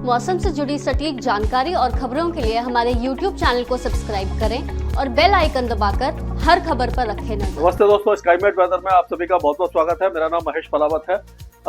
मौसम से जुड़ी सटीक जानकारी और खबरों के लिए हमारे YouTube चैनल को सब्सक्राइब करें और बेल आइकन दबाकर हर खबर पर रखें नजर। नमस्ते दोस्तों, स्काईमेट वेदर में आप सभी का बहुत बहुत स्वागत है। मेरा नाम महेश पलावत है।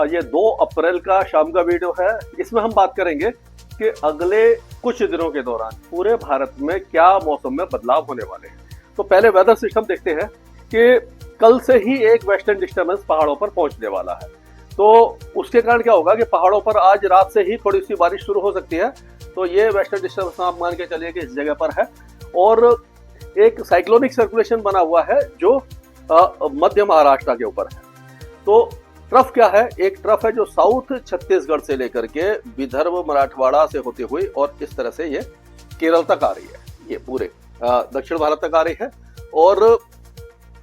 ये 2 अप्रैल का शाम का वीडियो है। इसमें हम बात करेंगे कि अगले कुछ दिनों के दौरान पूरे भारत में क्या मौसम में बदलाव होने वाले हैं। तो पहले वेदर सिस्टम देखते हैं कि कल से ही एक वेस्टर्न डिस्टर्बेंस पहाड़ों पर पहुंचने वाला है। तो उसके कारण क्या होगा कि पहाड़ों पर आज रात से ही थोड़ी सी बारिश शुरू हो सकती है। तो ये वेस्टर्न डिस्टर्बेंस आप मान के चलिए कि इस जगह पर है और एक साइक्लोनिक सर्कुलेशन बना हुआ है जो मध्य महाराष्ट्र के ऊपर है। तो ट्रफ क्या है? एक ट्रफ है जो साउथ छत्तीसगढ़ से लेकर के विदर्भ मराठवाड़ा से होते हुए और इस तरह से ये केरल तक आ रही है। ये पूरे दक्षिण भारत तक आ रही है और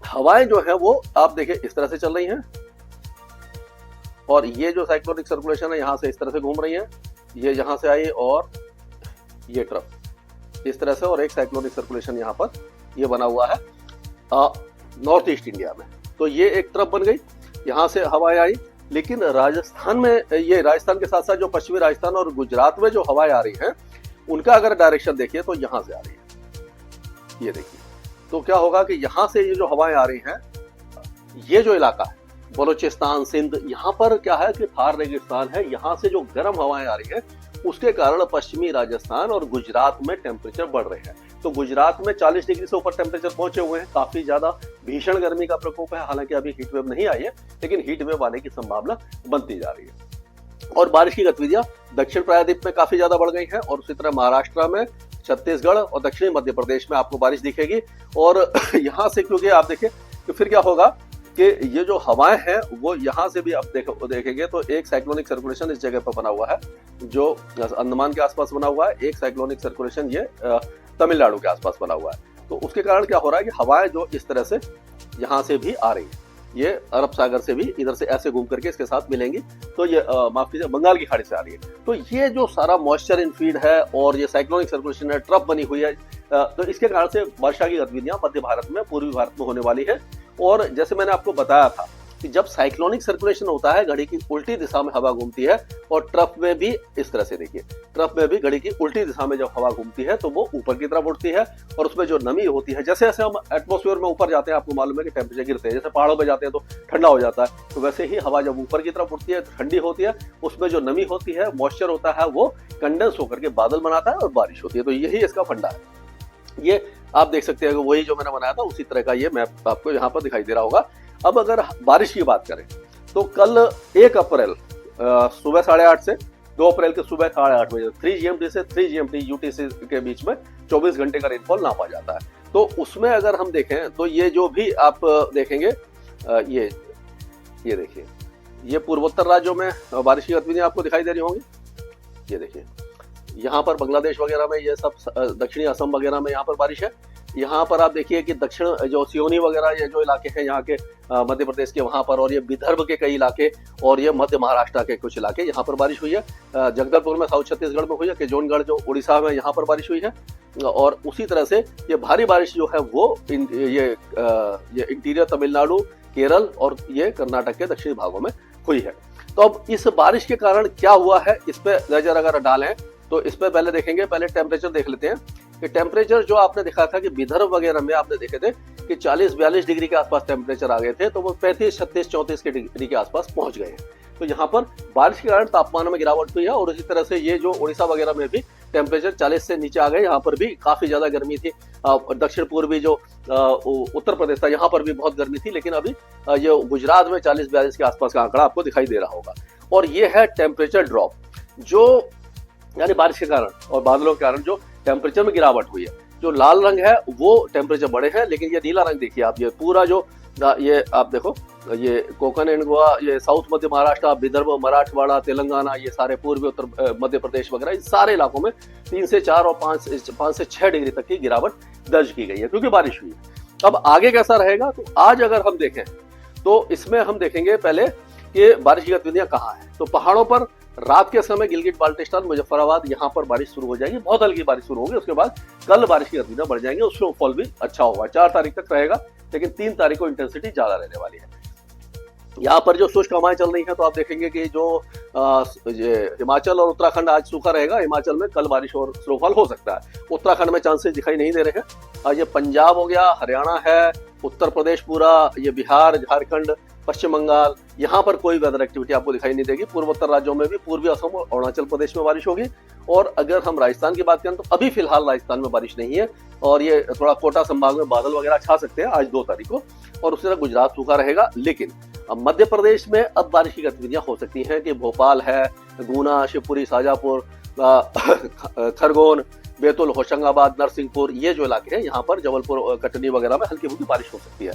हवाएं जो है वो आप देखिए इस तरह से चल रही हैं और ये जो साइक्लोनिक सर्कुलेशन है यहाँ से इस तरह से घूम रही है। ये यहाँ से आई और ये ट्रफ इस तरह से और एक साइक्लोनिक सर्कुलेशन यहाँ पर ये बना हुआ है नॉर्थ ईस्ट इंडिया में। तो ये एक ट्रफ बन गई, यहाँ से हवाएं आई। लेकिन राजस्थान में ये राजस्थान के साथ साथ जो पश्चिमी राजस्थान और गुजरात में जो हवाएं आ रही हैं उनका अगर डायरेक्शन देखिए तो यहाँ से आ रही है। ये देखिए, तो क्या होगा कि यहाँ से ये जो हवाएं आ रही हैं, ये जो इलाका है बलूचिस्तान सिंध, यहाँ पर क्या है कि थार रेगिस्तान है। यहाँ से जो गर्म हवाएं आ रही है उसके कारण पश्चिमी राजस्थान और गुजरात में टेम्परेचर बढ़ रहे हैं। तो गुजरात में 40 डिग्री से ऊपर टेम्परेचर पहुंचे हुए हैं। काफी ज्यादा भीषण गर्मी का प्रकोप है। हालांकि अभी हीट वेव नहीं आई है लेकिन हीट वेव आने की संभावना बनती जा रही है। और बारिश की गतिविधियां दक्षिण प्रायद्वीप में काफी ज्यादा बढ़ गई हैं और उसी तरह महाराष्ट्र में, छत्तीसगढ़ और दक्षिणी मध्य प्रदेश में आपको बारिश दिखेगी। और यहाँ से क्योंकि आप देखें तो फिर क्या होगा कि ये जो हवाएं हैं वो यहाँ से भी आप देखेंगे तो एक साइक्लोनिक सर्कुलेशन इस जगह पर बना हुआ है जो अंडमान के आसपास बना हुआ है। एक साइक्लोनिक सर्कुलेशन ये तमिलनाडु के आसपास बना हुआ है। तो उसके कारण क्या हो रहा है कि हवाएं जो इस तरह से यहाँ से भी आ रही है, ये अरब सागर से भी इधर से ऐसे घूम करके इसके साथ मिलेंगी। तो ये माफ कीजिए बंगाल की खाड़ी से आ रही है। तो ये जो सारा मॉइस्चर इन फीड है और ये साइक्लोनिक सर्कुलेशन है, ट्रफ बनी हुई है, तो इसके कारण से वर्षा की गतिविधियां मध्य भारत में, पूर्वी भारत में होने वाली है। और जैसे मैंने आपको बताया था कि जब साइक्लोनिक सर्कुलेशन होता है घड़ी की उल्टी दिशा में हवा घूमती है और ट्रफ में भी इस तरह से देखिए, ट्रफ में भी घड़ी की उल्टी दिशा में जब हवा घूमती है तो वो ऊपर की तरफ उठती है और उसमें जो नमी होती है, जैसे जैसे हम एटमॉस्फेयर में ऊपर जाते हैं आपको मालूम है कि टेम्परेचर गिरते हैं। जैसे पहाड़ों पर जाते हैं तो ठंडा हो जाता है, तो वैसे ही हवा जब ऊपर की तरफ उठती है ठंडी होती है, उसमें जो नमी होती है, मॉइस्चर होता है, वो कंडेंस होकर के बादल बनाता है और बारिश होती है। तो यही इसका फंडा है। ये आप देख सकते हैं कि वही जो मैंने बनाया था उसी तरह का ये मैप आपको यहाँ पर दिखाई दे रहा होगा। अब अगर बारिश की बात करें तो कल 1 अप्रैल सुबह 8:30 से 2 अप्रैल के सुबह 8:30 बजे 3 GMT से 3 GMT UTC के बीच में 24 घंटे का रेनफॉल नापा जाता है। तो उसमें अगर हम देखें तो ये जो भी आप देखेंगे ये देखिए, ये पूर्वोत्तर राज्यों में बारिश की गतिविधियां आपको दिखाई दे रही होंगी। ये देखिए, यहाँ पर बांग्लादेश वगैरह में, ये सब दक्षिणी असम वगैरह में यहाँ पर बारिश है। यहाँ पर आप देखिए कि दक्षिण जो सियोनी वगैरह ये जो इलाके हैं यहाँ के मध्य प्रदेश के वहाँ पर, और ये विदर्भ के कई इलाके और ये मध्य महाराष्ट्र के कुछ इलाके यहाँ पर बारिश हुई है। जगदलपुर में साउथ छत्तीसगढ़ में हुई है, किशनगढ़ जो उड़ीसा में यहाँ पर बारिश हुई है। और उसी तरह से ये भारी बारिश जो है वो ये इंटीरियर तमिलनाडु, केरल और ये कर्नाटक के दक्षिणी भागों में हुई है। तो अब इस बारिश के कारण क्या हुआ है इस पे नजर अगर डालें तो इस पे पहले देखेंगे, पहले टेम्परेचर देख लेते हैं कि टेम्परेचर जो आपने देखा था कि विदर्भ वगैरह में आपने देखे थे कि 40-42 डिग्री के आसपास टेम्परेचर आ गए थे, तो वो 35, 36, 34 के डिग्री के आसपास पहुंच गए हैं। तो यहाँ पर बारिश के कारण तापमान में गिरावट हुई है और इसी तरह से ये जो उड़ीसा वगैरह में भी टेम्परेचर 40 से नीचे आ गए। यहाँ पर भी काफी ज्यादा गर्मी थी। दक्षिण पूर्वी जो उत्तर प्रदेश था यहाँ पर भी बहुत गर्मी थी, लेकिन अभी ये गुजरात में 40-42 के आसपास का आंकड़ा आपको दिखाई दे रहा होगा। और ये है टेम्परेचर ड्रॉप, जो यानी बारिश के कारण और बादलों के कारण जो टेम्परेचर में गिरावट हुई है। जो लाल रंग है वो टेम्परेचर बढ़े हैं, लेकिन ये नीला रंग देखिए आप, ये पूरा जो ये आप देखो, ये कोकण एंड गोवा, ये साउथ मध्य महाराष्ट्र, विदर्भ, मराठवाड़ा, तेलंगाना, ये सारे पूर्वी उत्तर मध्य प्रदेश वगैरह, इस सारे इलाकों में 3 से 4 और 5 से 6 डिग्री तक की गिरावट दर्ज की गई है क्योंकि बारिश हुई है। अब आगे कैसा रहेगा तो आज अगर हम देखें तो इसमें हम देखेंगे पहले कि बारिश की गतिविधियां कहाँ है। तो पहाड़ों पर रात के समय गिलगिट बाल्टिस्तान, मुजफ्फराबाद, यहाँ पर बारिश शुरू हो जाएगी, बहुत हल्की बारिश शुरू होगी। उसके बाद कल बारिश की गतिविधियां बढ़ जाएंगी और स्नोफॉल भी अच्छा होगा। 4 तारीख तक रहेगा, लेकिन 3 तारीख को इंटेंसिटी ज्यादा रहने वाली है। यहाँ पर जो शुष्क हवाएं चल रही हैं तो आप देखेंगे कि जो ये हिमाचल और उत्तराखंड आज सूखा रहेगा। हिमाचल में कल बारिश और स्नोफॉल हो सकता है। उत्तराखंड में चांसेस दिखाई नहीं दे रहे हैं। ये पंजाब हो गया, हरियाणा है, उत्तर प्रदेश पूरा, ये बिहार, झारखंड, पश्चिम बंगाल, यहाँ पर कोई वेदर एक्टिविटी आपको दिखाई नहीं देगी। पूर्वोत्तर राज्यों में भी, पूर्वी असम और अरुणाचल प्रदेश में बारिश होगी। और अगर हम राजस्थान की बात करें तो अभी फिलहाल राजस्थान में बारिश नहीं है और ये थोड़ा कोटा संभाग में बादल वगैरह छा सकते हैं आज 2 तारीख को। और उसी तरह गुजरात सूखा रहेगा। लेकिन अब मध्य प्रदेश में अब बारिश की गतिविधियां हो सकती हैं कि भोपाल है, गुना, शिवपुरी, शाजापुर, खरगोन, बैतूल, होशंगाबाद, नरसिंहपुर, ये जो इलाके हैं यहाँ पर, जबलपुर, कटनी वगैरह में हल्की फुल्की बारिश हो सकती है।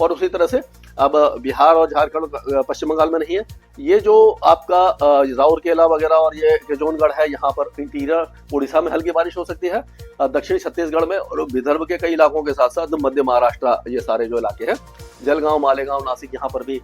और उसी तरह से अब बिहार और झारखंड, पश्चिम बंगाल में नहीं है। ये जो आपका राउरकेला वगैरह और ये किशनगढ़ है, यहाँ पर इंटीरियर उड़ीसा में हल्की बारिश हो सकती है। दक्षिणी छत्तीसगढ़ में और विदर्भ के कई इलाकों के साथ साथ मध्य महाराष्ट्र, ये सारे जो इलाके हैं, जलगांव, मालेगांव, नासिक, यहाँ पर भी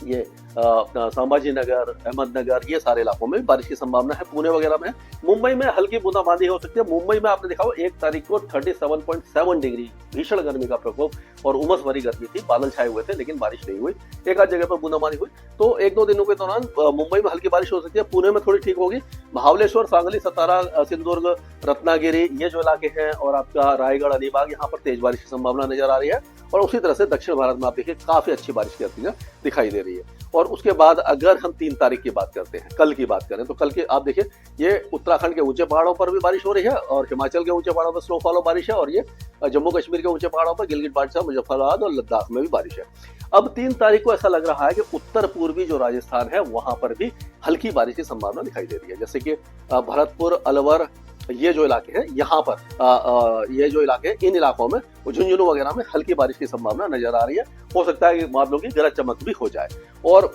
ये संभाजी नगर, अहमदनगर, ये सारे इलाकों में बारिश की संभावना है। पुणे वगैरह में, मुंबई में हल्की बूंदाबांदी हो सकती है। मुंबई में आपने देखा हो 1 तारीख को 37.7 डिग्री भीषण गर्मी का प्रकोप और उमस भरी गर्मी थी। बादल छाए हुए थे लेकिन बारिश नहीं हुई। एक आध जगह पर बूंदाबांदी हुई। तो 1-2 दिनों के दौरान मुंबई में हल्की बारिश हो सकती है। पुणे में थोड़ी ठीक होगी। महाबलेश्वर, सांगली, सतारा, सिंधुदुर्ग, रत्नागिरी, ये जो इलाके हैं, और आपका रायगढ़, अलीबाग, यहाँ पर तेज बारिश की संभावना नजर आ रही है। और उसी तरह से दक्षिण भारत में आप देखिए काफी अच्छी बारिश की गतिविधियां दिखाई दे रही है। और उसके बाद अगर हम 3 तारीख की बात करते हैं, कल की बात करें, तो कल के आप देखिए ये उत्तराखंड के ऊंचे पहाड़ों पर भी बारिश हो रही है और हिमाचल के ऊंचे पहाड़ों पर स्नोफॉल और बारिश है। और ये जम्मू कश्मीर के ऊंचे पहाड़ों पर, गिलगित बाल्टिस्तान, मुजफ्फराबाद और लद्दाख में भी बारिश है। अब 3 तारीख को ऐसा लग रहा है कि उत्तर पूर्वी जो राजस्थान है वहां पर भी हल्की बारिश की संभावना दिखाई दे रही है। जैसे कि भरतपुर, अलवर, ये जो इलाके हैं, यहाँ पर ये जो इलाके हैं, इन इलाकों में झुंझुनू वगैरह में हल्की बारिश की संभावना नजर आ रही है। हो सकता है कि बादलों की गरज चमक भी हो जाए। और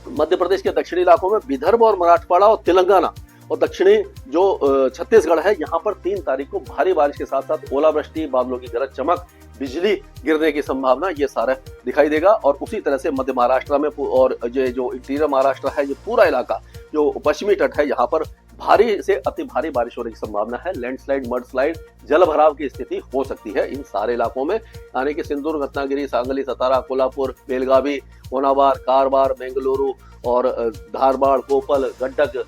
मध्य प्रदेश के दक्षिणी इलाकों में, विदर्भ और मराठवाड़ा और तेलंगाना और दक्षिणी जो छत्तीसगढ़ है, यहाँ पर 3 तारीख को भारी बारिश के साथ साथ ओलावृष्टि, बादलों की गरज चमक, बिजली गिरने की संभावना, ये सारा दिखाई देगा। और उसी तरह से मध्य महाराष्ट्र में और ये जो इंटीरियर महाराष्ट्र है, ये पूरा इलाका जो पश्चिमी तट है, यहाँ पर भारी से अति भारी बारिश होने की संभावना है। लैंडस्लाइड, मडस्लाइड, जल भराव की स्थिति हो सकती है इन सारे इलाकों में, यानी कि सिंधुदुर्ग, रत्नागिरी, सांगली, सतारा, कोल्हापुर, बेलगावी, होनावार, कारवार, बेंगलुरु और धारवाड़, कोपल, गंडक,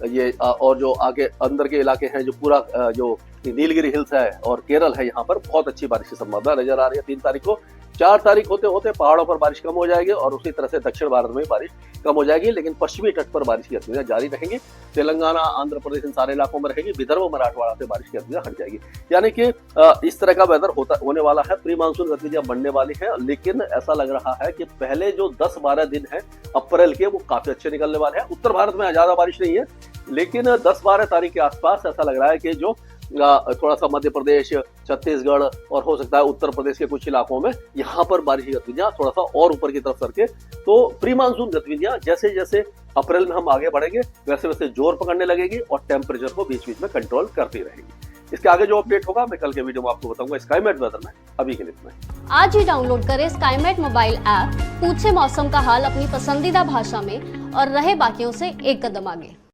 ये और जो आगे अंदर के इलाके हैं, जो पूरा जो नीलगिरी हिल्स है और केरल है, यहाँ पर बहुत अच्छी बारिश की संभावना नजर आ रही है 3 तारीख को। 4 तारीख होते होते पहाड़ों पर बारिश कम हो जाएगी और उसी तरह से दक्षिण भारत में बारिश कम हो जाएगी, लेकिन पश्चिमी तट पर बारिश की गतिविधियां जारी रहेंगी। तेलंगाना, आंध्र प्रदेश, इन सारे इलाकों में रहेगी। विदर्भ, मराठवाड़ा से बारिश की गतिविधियां हट जाएगी। यानी कि इस तरह का वेदर होने वाला है। प्री मानसून गतिविधियां बढ़ने वाली है, लेकिन ऐसा लग रहा है कि पहले जो 10-12 दिन है अप्रैल के, वो काफी अच्छे निकलने वाले हैं। उत्तर भारत में ज्यादा बारिश नहीं है, लेकिन 10-12 तारीख के आसपास ऐसा लग रहा है कि जो थोड़ा सा मध्य प्रदेश, छत्तीसगढ़ और हो सकता है उत्तर प्रदेश के कुछ इलाकों में, यहाँ पर बारिश की गतिविधियां थोड़ा सा और ऊपर की तरफ सरके। तो प्री मानसून गतिविधियां जैसे जैसे अप्रैल में हम आगे बढ़ेंगे वैसे वैसे जोर पकड़ने लगेगी और टेम्परेचर को बीच बीच में कंट्रोल करती रहेगी। इसके आगे जो अपडेट होगा मैं कल के वीडियो में आपको बताऊंगा स्काईमेट वेदर में। अभी के लिए इतना ही। आज ही डाउनलोड करें स्काईमेट मोबाइल ऐप, पूछे मौसम का हाल अपनी पसंदीदा भाषा में और रहे बाकियों से एक कदम आगे।